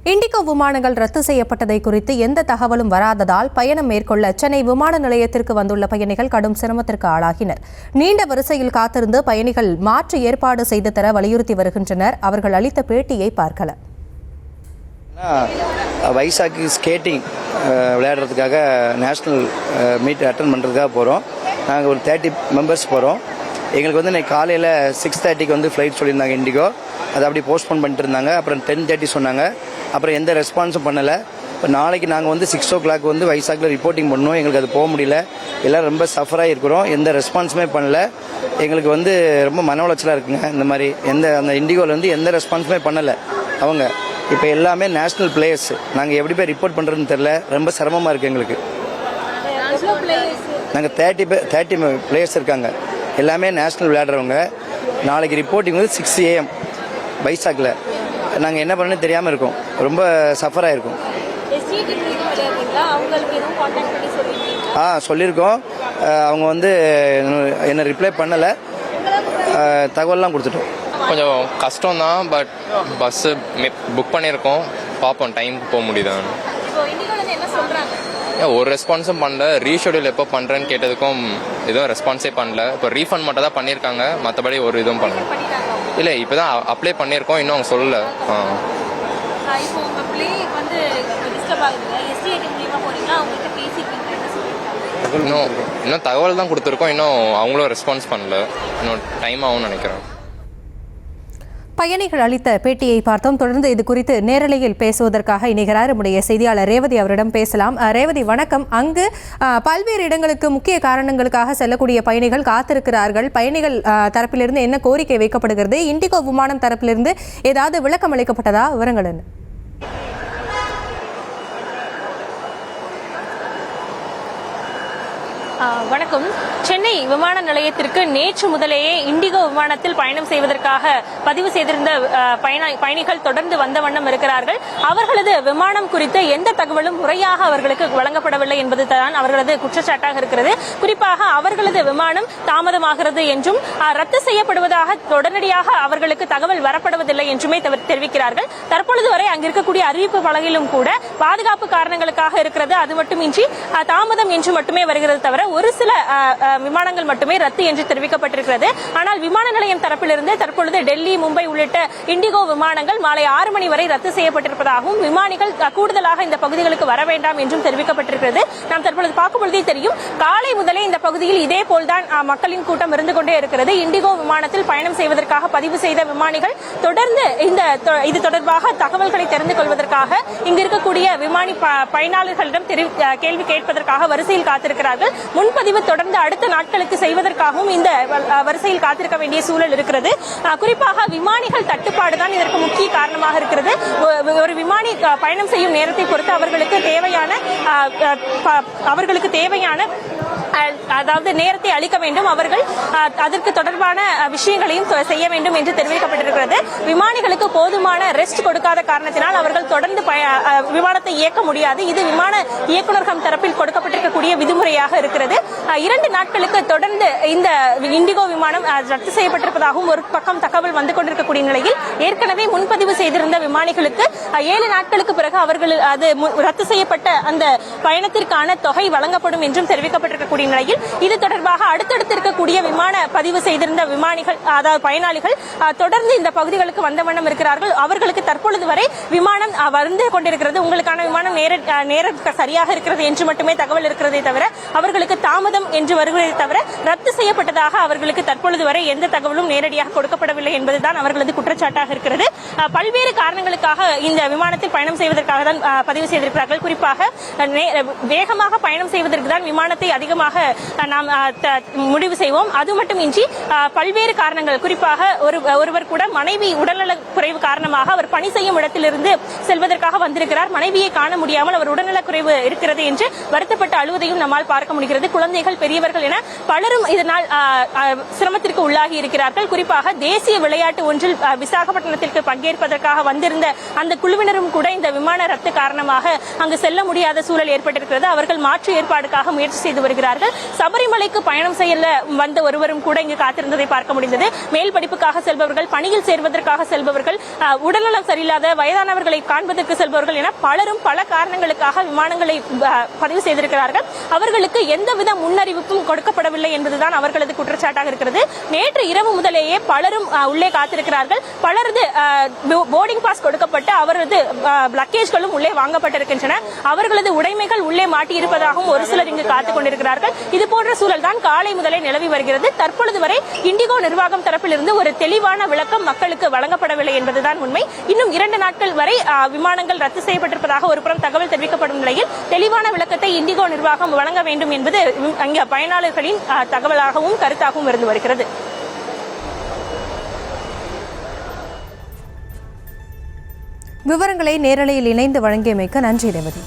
Indigo விமானங்கள் ரத்து செய்யப்பட்டதை குறித்து எந்த தகவலும் வராததால் பயணம் மேற்கொள்ள சென்னை விமான நிலையத்திற்கு வந்துள்ள பயணிகள் கடும் சிரமத்திற்கு ஆளாகினர். நீண்ட வரிசையில் காத்திருந்து பயணிகள் மாற்று ஏற்பாடு செய்து தர வலியுறுத்தி வருகின்றனர். அவர்கள் அளித்த பேட்டியை பார்க்கலாம். வைசாக்கு ஸ்கேட்டிங் விளையாடுறதுக்காக நேஷ்னல் மீட் அட்டன் பண்ணுறதுக்காக போகிறோம். நாங்கள் ஒரு 30 மெம்பர்ஸ் போகிறோம். எங்களுக்கு இன்னைக்கு காலையில் 6:30 ஃப்ளைட் சொல்லியிருந்தாங்க இண்டிகோ. அதை அப்படி போஸ்ட்போன் பண்ணிட்டு இருந்தாங்க. அப்புறம் 10:30 சொன்னாங்க. அப்புறம் எந்த ரெஸ்பான்ஸும் பண்ணலை. இப்போ நாளைக்கு நாங்கள் 6 o'clock வைசாக்கில் ரிப்போர்ட்டிங் பண்ணோம். எங்களுக்கு அது போக முடியல. எல்லோரும் ரொம்ப சஃபராக இருக்கிறோம். எந்த ரெஸ்பான்ஸுமே பண்ணலை. எங்களுக்கு ரொம்ப மன உளைச்சலாக இருக்குங்க. இந்த மாதிரி அந்த இண்டிகோவில் எந்த ரெஸ்பான்ஸுமே பண்ணலை அவங்க. இப்போ எல்லாமே நேஷ்னல் பிளேயர்ஸ். நாங்கள் எப்படி போய் ரிப்போர்ட் பண்ணுறதுன்னு தெரில. ரொம்ப சிரமமாக இருக்குது எங்களுக்கு. நாங்கள் 30 பிளேயர்ஸ் இருக்காங்க. எல்லாமே நேஷ்னல் விளையாடுறவங்க. நாளைக்கு ரிப்போர்ட்டிங் 6 AM வைசாக்கில். நாங்கள் என்ன பண்ணணும்னு தெரியாமல் இருக்கோம். ரொம்ப சஃபராக இருக்கும். சொல்லியிருக்கோம். அவங்க என்ன ரிப்ளை பண்ணலை. தகவல்லாம் கொடுத்துட்டோம். கொஞ்சம் கஷ்டம்தான். பட் பஸ்ஸு புக் பண்ணியிருக்கோம். பார்ப்போம் டைமுக்கு போக முடியுதான்னு. ஒரு ரெஸ்பான்ஸும் பண்ணல. ரீஷெடியூல் எப்போ பண்ணுறேன்னு கேட்டதுக்கும் எதுவும் ரெஸ்பான்ஸே பண்ணல. இப்போ ரீஃபண்ட் மட்டும் தான் பண்ணியிருக்காங்க. மற்றபடி ஒரு இதுவும் பண்ணல. இல்லை இப்போ தான் அப்ளை பண்ணியிருக்கோம். இன்னும் அவங்க சொல்லலை. இன்னும் தகவல் தான் கொடுத்துருக்கோம். இன்னும் அவங்களும் ரெஸ்பான்ஸ் பண்ணல. இன்னும் டைம் ஆகும்னு நினைக்கிறேன். பயணிகள் அளித்த பேட்டியை பார்த்தோம். தொடர்ந்து இது குறித்து நேரலையில் பேசுவதற்காக இணைகிறார் நம்முடைய செய்தியாளர் ரேவதி. அவரிடம் பேசலாம். ரேவதி, வணக்கம். அங்கு பல்வேறு இடங்களுக்கு முக்கிய காரணங்களுக்காக செல்லக்கூடிய பயணிகள் காத்திருக்கிறார்கள். பயணிகள் தரப்பிலிருந்து என்ன கோரிக்கை வைக்கப்படுகிறது? இண்டிகோ விமானம் தரப்பிலிருந்து ஏதாவது விளக்கம் அளிக்கப்பட்டதா? விவரங்கள் என்ன? வணக்கம். சென்னை விமான நிலையத்திற்கு நேற்று முதலேயே இண்டிகோ விமானத்தில் பயணம் செய்வதற்காக பதிவு செய்திருந்த பயணிகள் தொடர்ந்து வந்த வண்ணம் இருக்கிறார்கள். அவர்களது விமானம் குறித்த எந்த தகவலும் முறையாக அவர்களுக்கு வழங்கப்படவில்லை என்பதுதான் அவர்களது குற்றச்சாட்டாக இருக்கிறது. குறிப்பாக அவர்களது விமானம் தாமதமாகிறது என்றும் ரத்து செய்யப்படுவதாக உடனடியாக அவர்களுக்கு தகவல் வரப்படுவதில்லை என்றுமே தெரிவிக்கிறார்கள். தற்பொழுது வரை அங்கிருக்கக்கூடிய அறிவிப்பு பலகையிலும் கூட பாதுகாப்பு காரணங்களுக்காக இருக்கிறது, அது மட்டுமின்றி தாமதம் என்று மட்டுமே வருகிறது தவிர ஒரு சில விமானங்கள் மட்டுமே ரத்து என்று தெரிவிக்கப்பட்டிருக்கிறது. ஆனால் விமான நிலையம் தரப்பிலிருந்து தற்பொழுது டெல்லி, மும்பை உள்ளிட்ட இண்டிகோ விமானங்கள் மாலை 6 மணி வரை ரத்து செய்யப்பட்டிருப்பதாகவும் விமானிகள் கூடுதலாக இந்த பகுதிகளுக்கு வர வேண்டாம் என்றும் தெரிவிக்கப்பட்டிருக்கிறது. நாம் தற்பொழுது பார்க்கும்பொழுதே தெரியும், காலை முதலே இந்த பகுதியில் இதே போல்தான் மக்களின் கூட்டம் இருந்து கொண்டே இருக்கிறது. இண்டிகோ விமானத்தில் பயணம் செய்வதற்காக பதிவு செய்த விமானிகள் தொடர்ந்து இது தொடர்பாக தகவல்களை தெரிந்து கொள்வதற்காக இங்கு இருக்கக்கூடிய விமானி பயனாளர்களிடம் கேள்வி கேட்பதற்காக வரிசையில் காத்திருக்கிறார்கள். முன்பதிவு தொடர்ந்து அடுத்த நாட்களுக்கு செய்வதற்காகவும் இந்த வரிசையில் காத்திருக்க வேண்டிய சூழல் இருக்கிறது. குறிப்பாக விமானிகள் தட்டுப்பாடுதான் இதற்கு முக்கிய காரணமாக இருக்கிறது. ஒரு விமானி பயணம் செய்யும் நேரத்தை பொறுத்து அவர்களுக்கு தேவையான அதாவது நேரத்தை அளிக்க வேண்டும். அவர்கள் அதற்கு தொடர்பான விஷயங்களையும் செய்ய வேண்டும் என்று தெரிவிக்கப்பட்டிருக்கிறது. விமானிகளுக்கு போதுமான ரெஸ்ட் கொடுக்காத காரணத்தினால் அவர்கள் தொடர்ந்து விமானத்தை இயக்க முடியாது. இது விமான இயக்குநரகம் தரப்பில் கொடுக்கப்பட்டிருக்கக்கூடிய விதிமுறையாக இருக்கிறது. 2 நாட்களுக்கு தொடர்ந்து இந்த இண்டிகோ விமானம் ரத்து செய்யப்பட்டிருப்பதாகவும் ஒரு பக்கம் தகவல் வந்து கொண்டிருக்கக்கூடிய நிலையில் ஏற்கனவே முன்பதிவு செய்திருந்த விமானிகளுக்கு 7 நாட்களுக்கு பிறகு அவர்கள் அது ரத்து செய்யப்பட்ட அந்த பயணத்திற்கான தொகை வழங்கப்படும் என்றும் தெரிவிக்கப்பட்டிருக்கக்கூடிய நிலையில் இது தொடர்பாக அடுத்தடுத்து இருக்கக்கூடிய விமான பதிவு செய்திருந்த விமானிகள், அதாவது பயனாளிகள் தொடர்ந்து இந்த பகுதிகளுக்கு வந்த வண்ணம் இருக்கிறார்கள். அவர்களுக்கு தற்பொழுது வரை விமானம் வந்து கொண்டிருக்கிறது, உங்களுக்கான விமானம் நேர சரியாக இருக்கிறது என்று மட்டுமே தகவல் இருக்கிறதே தவிர அவர்களுக்கு தாமதம் என்று வருகிறதே தவிர ரத்து செய்யப்பட்டதாக அவர்களுக்கு தற்பொழுது வரை எந்த தகவலும் நேரடியாக கொடுக்கப்படவில்லை என்பதுதான் அவர்களது குற்றச்சாட்டாக இருக்கிறது. பல்வேறு காரணங்களுக்காக இந்த விமானத்தில் பயணம் செய்வதற்காக தான் பதிவு செய்திருக்கிறார்கள். குறிப்பாக வேகமாக பயணம் செய்வதற்கு தான் விமானத்தை அதிகமாக நாம் முடிவு செய்வோம். அது மட்டுமின்றி பல்வேறு காரணங்கள், குறிப்பாக ஒருவர் கூட மனைவி உடல்நலக் குறைவு காரணமாக அவர் பணி செய்யும் இடத்திலிருந்து செல்வதற்காக வந்திருக்கிறார். மனைவியை காண முடியாமல் அவர் உடல்நலக் குறைவு இருக்கிறது என்று வருத்தப்பட்டு அழுவதையும் நம்மால் பார்க்க முடிகிறது. குழந்தைகள், பெரியவர்கள் என பலரும் இதனால் சிரமத்திற்கு உள்ளாகி இருக்கிறார்கள். குறிப்பாக தேசிய விளையாட்டு ஒன்றில் விசாகப்பட்டினத்திற்கு பங்கேற்பதற்காக வந்திருந்த அந்த குழுவினரும் கூட இந்த விமான ரத்து காரணமாக அங்கு செல்ல முடியாத சூழல் ஏற்பட்டிருக்கிறது. அவர்கள் மாற்று ஏற்பாடுக்காக முயற்சி செய்து வருகிறார்கள். கொண்டிருக்கிறார்கள். சபரிமலைக்கு பயணம் செய்ய வந்த ஒருவரும் கூட இங்கு காத்திருந்ததை பார்க்க முடிந்தது. மேல் படிப்புக்காக செல்பவர்கள், பணியில் சேர்வதற்காக செல்பவர்கள், உடல்நலம் சரியில்லாத வயதானவர்களை காண்பதற்கு செல்பவர்கள் என பலரும் பல காரணங்களுக்காக விமானங்களை பதிவு செய்திருக்கிறார்கள். அவர்களுக்கு எந்தவித முன்னறிவிப்பும் கொடுக்கப்படவில்லை என்பதுதான் அவர்களது குற்றச்சாட்டாக இருக்கிறது. நேற்று இரவு முதலேயே பலரும் உள்ளே காத்திருக்கிறார்கள். பலரது போர்டிங் பாஸ் கொடுக்கப்பட்டு அவரது லக்கேஜ்களும் உள்ளே வாங்கப்பட்டிருக்கின்றன. அவர்களது உடைமைகள் உள்ளே மாட்டியிருப்பதாகவும் ஒரு சிலர் இங்கு காத்துக் கொண்டிருக்கிறார்கள். இதுபோன்ற சூழல் தான் காலை முதலே நிலவி வருகிறது. தற்பொழுது வரை இண்டிகோ நிர்வாகம் தரப்பிலிருந்து ஒரு தெளிவான விளக்கம் மக்களுக்கு வழங்கப்படவில்லை என்பதுதான் உண்மை. இன்னும் 2 நாட்கள் வரை விமானங்கள் ரத்து செய்யப்பட்டிருப்பதாக ஒருபுறம் தகவல் தெரிவிக்கப்படும் நிலையில் தெளிவான விளக்கத்தை இண்டிகோ நிர்வாகம் வழங்க வேண்டும் என்பது அங்கே பயனாளர்களின் தகவலாகவும் கருத்தாகவும் இருந்து வருகிறது. விவரங்களை நேரலையில் இணைந்து வழங்கியமைக்கு நன்றி ரேவதி.